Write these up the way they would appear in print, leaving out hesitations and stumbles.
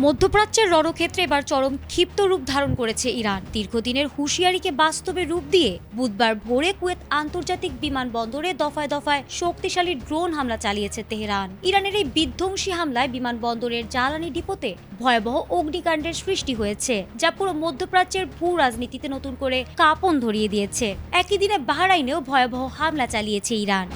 মধ্যপ্রাচ্যের রণক্ষেত্রে এবার চরম ক্ষিপ্ত রূপ ধারণ করেছে ইরান। দীর্ঘদিনের হুঁশিয়ারিকে বাস্তবে রূপ দিয়ে বুধবার ভোরে কুয়েত আন্তর্জাতিক বিমানবন্দরে দফায় দফায় শক্তিশালী ড্রোন হামলা চালিয়েছে তেহরান। ইরানের এই বিধ্বংসী হামলায় বিমানবন্দরের জ্বালানি ডিপোতে ভয়াবহ অগ্নিকাণ্ডের সৃষ্টি হয়েছে, যা পুরো মধ্যপ্রাচ্যের ভূ রাজনীতিতে নতুন করে কাঁপন ধরিয়ে দিয়েছে। একই দিনে বাহরাইনেও ভয়াবহ হামলা চালিয়েছে ইরান।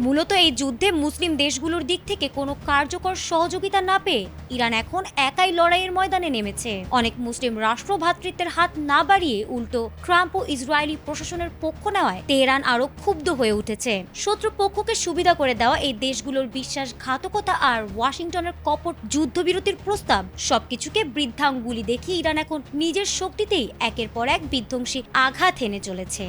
মূলত এই যুদ্ধে মুসলিম দেশগুলোর দিক থেকে কোনো কার্যকর সহযোগিতা না পেয়ে ইরান এখন একাই লড়াইয়ের ময়দানে নেমেছে। অনেক মুসলিম রাষ্ট্র ভ্রাতৃত্বের হাত না বাড়িয়ে উল্টো ট্রাম্প ও ইসরায়েলি প্রশাসনের পক্ষ নেওয়ায় তেহরান আরো ক্ষুব্ধ হয়ে উঠেছে। শত্রু পক্ষকে সুবিধা করে দেওয়া এই দেশগুলোর বিশ্বাসঘাতকতা আর ওয়াশিংটনের কপট যুদ্ধবিরতির প্রস্তাব সবকিছুকে বৃদ্ধাঙ্গুলি দেখিয়ে ইরান এখন নিজের শক্তিতেই একের পর এক বিধ্বংসী আঘাত হেনে চলেছে।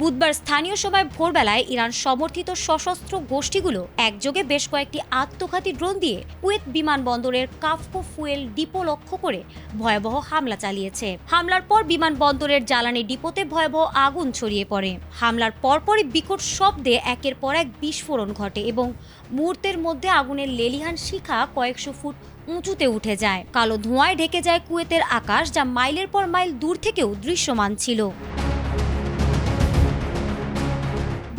বুধবার স্থানীয় সময় ভোরবেলায় ইরান সমর্থিত সশস্ত্র গোষ্ঠীগুলো একযোগে বেশ কয়েকটি আত্মঘাতী ড্রোন দিয়ে কুয়েত বিমানবন্দরের কাফকো ফুয়েল ডিপো লক্ষ্য করে ভয়াবহ হামলা চালিয়েছে। হামলার পর বিমানবন্দরের জ্বালানি ডিপোতে ভয়াবহ আগুন ছড়িয়ে পড়ে। হামলার পরপরই বিকট শব্দে একের পর এক বিস্ফোরণ ঘটে এবং মুহূর্তের মধ্যে আগুনের লেলিহান শিখা কয়েকশো ফুট উঁচুতে উঠে যায়। কালো ধোঁয়ায় ঢেকে যায় কুয়েতের আকাশ, যা মাইলের পর মাইল দূর থেকেও দৃশ্যমান ছিল।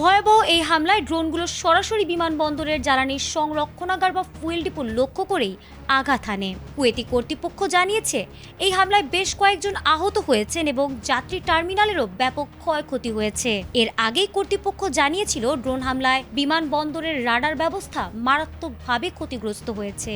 ভয়াবহ এই হামলায় ড্রোনগুলো সরাসরি বিমানবন্দরের জ্বালানির সংরক্ষণাগার বা ফুয়েল ডিপো লক্ষ্য করেই আঘাত হানে। কুয়েতি কর্তৃপক্ষ জানিয়েছে এই হামলায় বেশ কয়েকজন আহত হয়েছেন এবং যাত্রী টার্মিনালেরও ব্যাপক ক্ষয়ক্ষতি হয়েছে। এর আগেই কর্তৃপক্ষ জানিয়েছিল ড্রোন হামলায় বিমানবন্দরের রাডার ব্যবস্থা মারাত্মকভাবে ক্ষতিগ্রস্ত হয়েছে।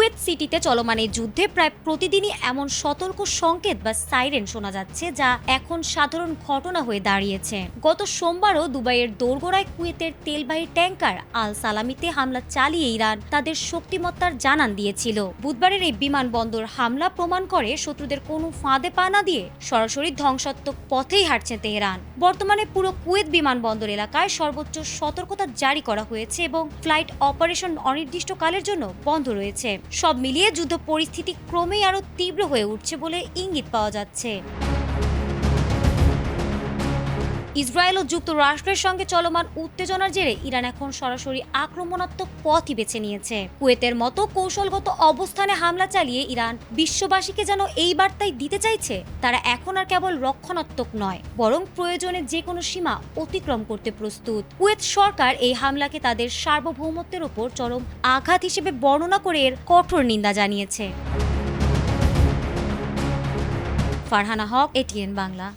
কুয়েত সিটিতে চলমান এই যুদ্ধে প্রায় প্রতিদিনই এমন সতর্ক সংকেত বা সাইরেন শোনা যাচ্ছে, যা এখন সাধারণ ঘটনা হয়ে দাঁড়িয়েছে। গত সোমবারও দুবাইয়ের দোরগোড়ায় কুয়েতের তেলবাহী ট্যাঙ্কার আল সালামিতে হামলা চালিয়ে ইরান তাদের শক্তিমত্তার জানান দিয়েছিল। বুধবারের এই বিমানবন্দর হামলা প্রমাণ করে শত্রুদের কোনো ফাঁদে পা না দিয়ে সরাসরি ধ্বংসাত্মক পথেই হাঁটছে তেহরান। বর্তমানে পুরো কুয়েত বিমানবন্দর এলাকায় সর্বোচ্চ সতর্কতা জারি করা হয়েছে এবং ফ্লাইট অপারেশন অনির্দিষ্টকালের জন্য বন্ধ রয়েছে। সব মিলিয়ে যুদ্ধ পরিস্থিতি ক্রমেই আরো তীব্র হয়ে উঠছে বলে ইঙ্গিত পাওয়া যাচ্ছে। ইসরায়েল ও যুক্তরাষ্ট্রের সঙ্গে চলমান উত্তেজনার জেরে ইরান এখন সরাসরি আক্রমণাত্মক পথই বেছে নিয়েছে। কুয়েতের মতো কৌশলগত অবস্থানে হামলা চালিয়ে ইরান বিশ্ববাসীকে যেন এই বার্তাই দিতে চাইছে তারা এখন আর কেবল রক্ষণাত্মক নয়, বরং প্রয়োজনে যে কোনো সীমা অতিক্রম করতে প্রস্তুত। কুয়েত সরকার এই হামলাকে তাদের সার্বভৌমত্বের ওপর চরম আঘাত হিসেবে বর্ণনা করে এর কঠোর নিন্দা জানিয়েছে। ফারহানা হক, এটিএন বাংলা।